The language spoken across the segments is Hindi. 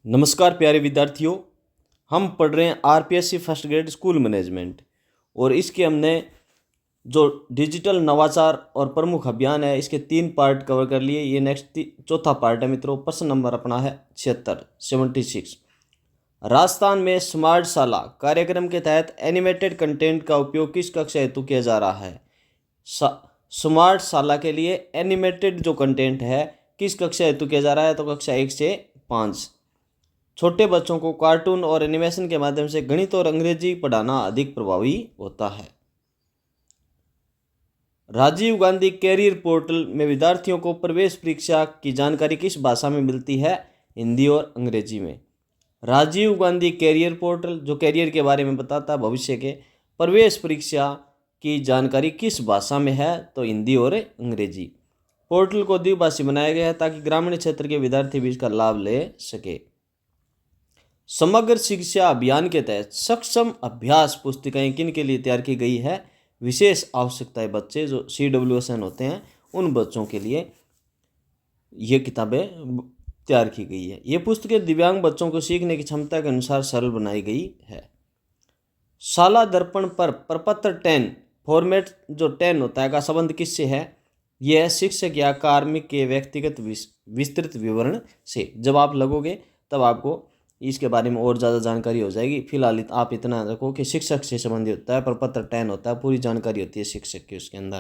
नमस्कार प्यारे विद्यार्थियों। हम पढ़ रहे हैं RPSC first grade school management और इसके हमने जो डिजिटल नवाचार और प्रमुख अभियान है इसके 3 पार्ट कवर कर लिए। ये नेक्स्ट चौथा पार्ट है मित्रों। प्रश्न नंबर अपना है 76। राजस्थान में स्मार्ट शाला कार्यक्रम के तहत एनिमेटेड कंटेंट का उपयोग किस कक्षा हेतु किया जा रहा है? स्मार्ट शाला के लिए एनिमेटेड जो कंटेंट है किस कक्षा हेतु किया जा रहा है? तो कक्षा 1 से 5। छोटे बच्चों को कार्टून और एनिमेशन के माध्यम से गणित और अंग्रेजी पढ़ाना अधिक प्रभावी होता है। राजीव गांधी कैरियर पोर्टल में विद्यार्थियों को प्रवेश परीक्षा की जानकारी किस भाषा में मिलती है? हिंदी और अंग्रेजी में। राजीव गांधी कैरियर पोर्टल जो कैरियर के बारे में बताता है भविष्य के, प्रवेश परीक्षा की जानकारी किस भाषा में है? तो हिंदी और अंग्रेजी। पोर्टल को द्विभाषी बनाया गया है ताकि ग्रामीण क्षेत्र के विद्यार्थी भी इसका लाभ ले सके। समग्र शिक्षा अभियान के तहत सक्षम अभ्यास पुस्तिकाएं किन के लिए तैयार की गई है? विशेष आवश्यकताएं बच्चे जो CWSN होते हैं उन बच्चों के लिए ये किताबें तैयार की गई है। ये पुस्तकें दिव्यांग बच्चों को सीखने की क्षमता के अनुसार सरल बनाई गई है। शाला दर्पण पर प्रपत्र 10 फॉर्मेट जो 10 होता है का संबंध किससे है? यह शिक्षक या कार्मिक के व्यक्तिगत विस्तृत विवरण से। जब आप लगोगे तब आपको इसके बारे में और ज़्यादा जानकारी हो जाएगी। फिलहाल आप इतना रखो कि शिक्षक से संबंधित होता है, प्रपत्र 10 होता है, पूरी जानकारी होती है शिक्षक की उसके अंदर।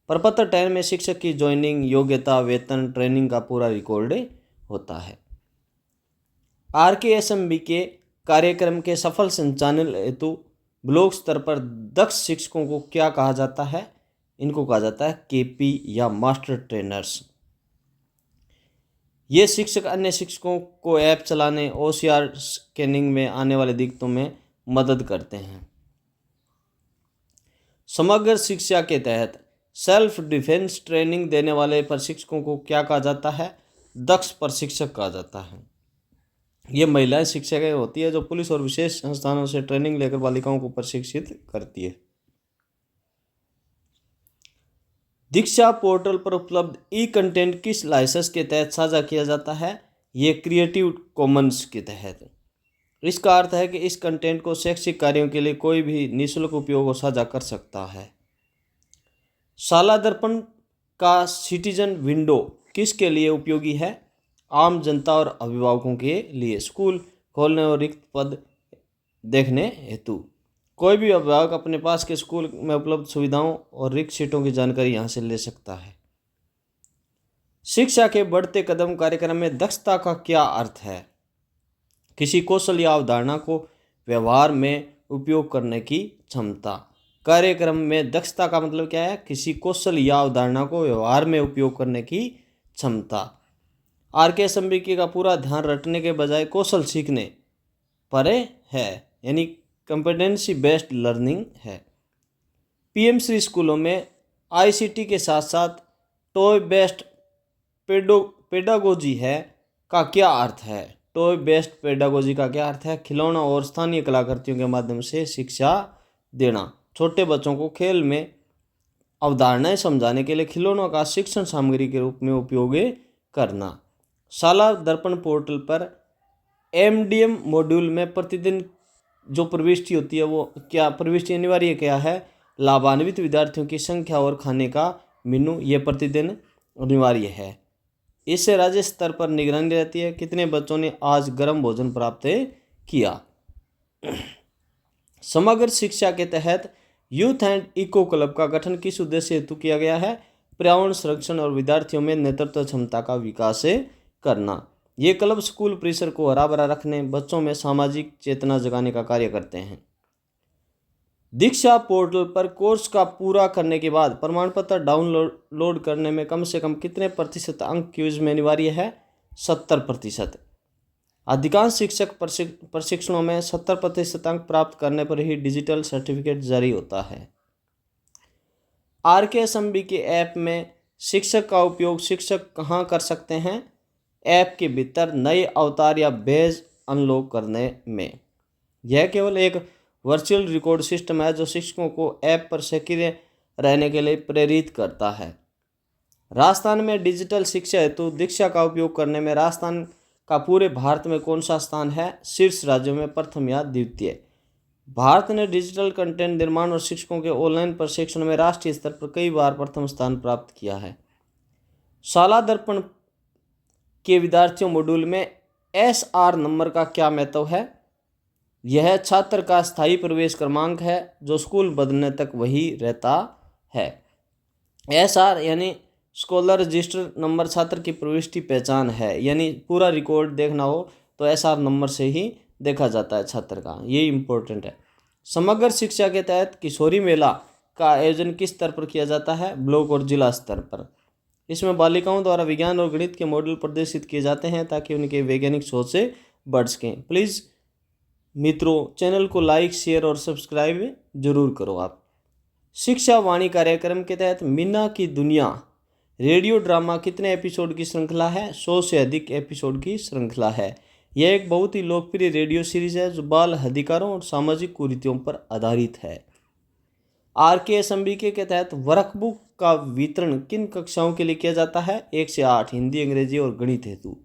प्रपत्र 10 में शिक्षक की ज्वाइनिंग, योग्यता, वेतन, ट्रेनिंग का पूरा रिकॉर्ड होता है। RKSMB के कार्यक्रम के सफल संचालन हेतु ब्लॉक स्तर पर दक्ष शिक्षकों को क्या कहा जाता है? इनको कहा जाता है KP या मास्टर ट्रेनर्स। ये शिक्षक अन्य शिक्षकों को ऐप चलाने, OCR स्कैनिंग में आने वाले दिक्कतों में मदद करते हैं। समग्र शिक्षा के तहत सेल्फ डिफेंस ट्रेनिंग देने वाले प्रशिक्षकों को क्या कहा जाता है? दक्ष प्रशिक्षक कहा जाता है। ये महिलाएं शिक्षक होती है जो पुलिस और विशेष संस्थानों से ट्रेनिंग लेकर बालिकाओं को प्रशिक्षित करती है। दीक्षा पोर्टल पर उपलब्ध ई कंटेंट किस लाइसेंस के तहत साझा किया जाता है? ये क्रिएटिव कॉमन्स के तहत। इसका अर्थ है कि इस कंटेंट को शैक्षिक कार्यों के लिए कोई भी निःशुल्क उपयोग और साझा कर सकता है। शाला दर्पण का सिटीजन विंडो किसके लिए उपयोगी है? आम जनता और अभिभावकों के लिए। स्कूल खोलने और रिक्त पद देखने हेतु। कोई भी अभिभावक अपने पास के स्कूल में उपलब्ध सुविधाओं और रिक्त सीटों की जानकारी यहाँ से ले सकता है। शिक्षा के बढ़ते कदम कार्यक्रम में दक्षता का क्या अर्थ है? किसी कौशल या अवधारणा को व्यवहार में उपयोग करने की क्षमता। कार्यक्रम में दक्षता का मतलब क्या है? किसी कौशल या अवधारणा को व्यवहार में उपयोग करने की क्षमता। RKSMB का पूरा ध्यान रटने के बजाय कौशल सीखने पर है, यानी कॉम्पिटेंसी बेस्ड लर्निंग है। PM श्री स्कूलों में ICT के साथ साथ टॉय बेस्ड पेडागोजी है का क्या अर्थ है? टॉय बेस्ड पेडागोजी का क्या अर्थ है? खिलौना और स्थानीय कलाकृतियों के माध्यम से शिक्षा देना। छोटे बच्चों को खेल में अवधारणाएं समझाने के लिए खिलौनों का शिक्षण सामग्री के रूप में उपयोग करना। शाला दर्पण पोर्टल पर MDM मॉड्यूल में प्रतिदिन जो प्रविष्टि होती है वो क्या प्रविष्टि अनिवार्य क्या है? लाभान्वित विद्यार्थियों की संख्या और खाने का मेनू ये प्रतिदिन अनिवार्य है। इससे राज्य स्तर पर निगरानी रहती है कितने बच्चों ने आज गर्म भोजन प्राप्त किया। समग्र शिक्षा के तहत यूथ एंड इको क्लब का गठन किस उद्देश्य हेतु किया गया है? पर्यावरण संरक्षण और विद्यार्थियों में नेतृत्व क्षमता का विकास करना। ये क्लब स्कूल परिसर को हरा भरा रखने, बच्चों में सामाजिक चेतना जगाने का कार्य करते हैं। दीक्षा पोर्टल पर कोर्स का पूरा करने के बाद प्रमाण पत्र डाउनलोड करने में कम से कम कितने प्रतिशत अंक क्विज में अनिवार्य है? 70%। अधिकांश शिक्षक प्रशिक्षणों में 70% अंक प्राप्त करने पर ही डिजिटल सर्टिफिकेट जारी होता है। RKSMB के ऐप में शिक्षक का उपयोग शिक्षक कहाँ कर सकते हैं? ऐप के भीतर नए अवतार या बेज अनलॉक करने में। यह केवल एक वर्चुअल रिकॉर्ड सिस्टम है जो शिक्षकों को ऐप पर सक्रिय रहने के लिए प्रेरित करता है। राजस्थान में डिजिटल शिक्षा हेतु दीक्षा का उपयोग करने में राजस्थान का पूरे भारत में कौन सा स्थान है? शीर्ष राज्यों में प्रथम या द्वितीय। भारत ने डिजिटल कंटेंट निर्माण और शिक्षकों के ऑनलाइन प्रशिक्षण में राष्ट्रीय स्तर पर कई बार प्रथम स्थान प्राप्त किया है। शाला दर्पण के विद्यार्थियों मॉड्यूल में SR नंबर का क्या महत्व है? यह छात्र का स्थायी प्रवेश क्रमांक है जो स्कूल बदलने तक वही रहता है। SR यानी स्कॉलर रजिस्टर नंबर छात्र की प्रविष्टि पहचान है, यानी पूरा रिकॉर्ड देखना हो तो SR नंबर से ही देखा जाता है छात्र का, ये इम्पोर्टेंट है। समग्र शिक्षा के तहत किशोरी मेला का आयोजन किस स्तर पर किया जाता है? ब्लॉक और जिला स्तर पर। इसमें बालिकाओं द्वारा विज्ञान और गणित के मॉडल प्रदर्शित किए जाते हैं ताकि उनके वैज्ञानिक सोच से बढ़ सकें। प्लीज़ मित्रों, चैनल को लाइक, शेयर और सब्सक्राइब जरूर करो आप। शिक्षा वाणी कार्यक्रम के तहत मीना की दुनिया रेडियो ड्रामा कितने एपिसोड की श्रृंखला है? 100 से अधिक एपिसोड की श्रृंखला है। यह एक बहुत ही लोकप्रिय रेडियो सीरीज है जो बाल अधिकारों और सामाजिक कुरीतियों पर आधारित है। RKSMBK के तहत वर्कबुक का वितरण किन कक्षाओं के लिए किया जाता है? 1 से 8 हिंदी, अंग्रेजी और गणित हेतु।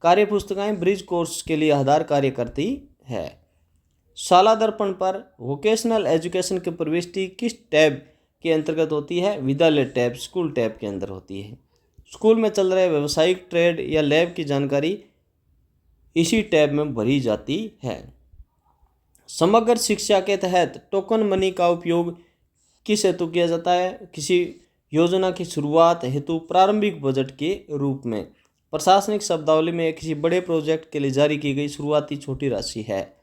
कार्य पुस्तकें ब्रिज कोर्स के लिए आधार कार्य करती है। शाला दर्पण पर वोकेशनल एजुकेशन की प्रविष्टि किस टैब के अंतर्गत होती है? विद्यालय टैब, स्कूल टैब के अंदर होती है। स्कूल में चल रहे व्यावसायिक ट्रेड या लैब की जानकारी इसी टैब में भरी जाती है। समग्र शिक्षा के तहत टोकन मनी का उपयोग किस हेतु किया जाता है? किसी योजना की शुरुआत हेतु प्रारंभिक बजट के रूप में। प्रशासनिक शब्दावली में किसी बड़े प्रोजेक्ट के लिए जारी की गई शुरुआती छोटी राशि है।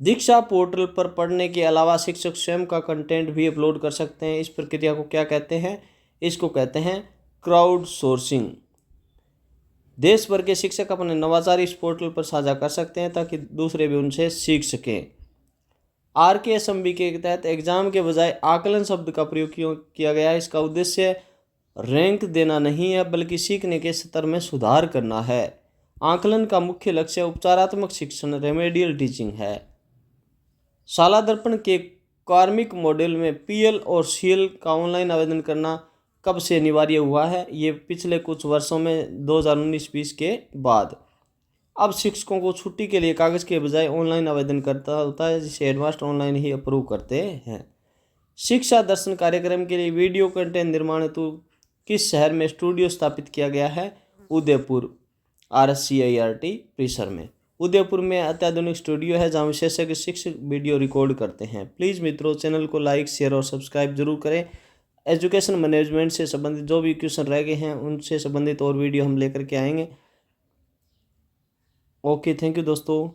दीक्षा पोर्टल पर पढ़ने के अलावा शिक्षक स्वयं का कंटेंट भी अपलोड कर सकते हैं। इस प्रक्रिया को क्या कहते हैं? इसको कहते हैं क्राउड सोर्सिंग। देश भर के शिक्षक अपने नवाचार इस पोर्टल पर साझा कर सकते हैं ताकि दूसरे भी उनसे सीख सकें। RKSMBK के तहत एग्जाम के बजाय आकलन शब्द का प्रयोग किया गया है। इसका उद्देश्य रैंक देना नहीं है बल्कि सीखने के स्तर में सुधार करना है। आकलन का मुख्य लक्ष्य उपचारात्मक शिक्षण, रेमेडियल टीचिंग है। शाला दर्पण के कार्मिक मॉड्यूल में PL और CL का ऑनलाइन आवेदन करना कब से अनिवार्य हुआ है? ये पिछले कुछ वर्षों में 2019-20 के बाद। अब शिक्षकों को छुट्टी के लिए कागज़ के बजाय ऑनलाइन आवेदन करता होता है, जिसे एडवांस्ड ऑनलाइन ही अप्रूव करते हैं। शिक्षा दर्शन कार्यक्रम के लिए वीडियो कंटेंट निर्माण हेतु किस शहर में स्टूडियो स्थापित किया गया है? उदयपुर, RSCIRT परिसर में। उदयपुर में अत्याधुनिक स्टूडियो है जहां विशेषज्ञ शिक्षक वीडियो रिकॉर्ड करते हैं। प्लीज़ मित्रों, चैनल को लाइक, शेयर और सब्सक्राइब जरूर करें। एजुकेशन मैनेजमेंट से संबंधित जो भी क्वेश्चन रह गए हैं उनसे संबंधित और वीडियो हम लेकर के आएंगे। ओके, थैंक यू दोस्तों।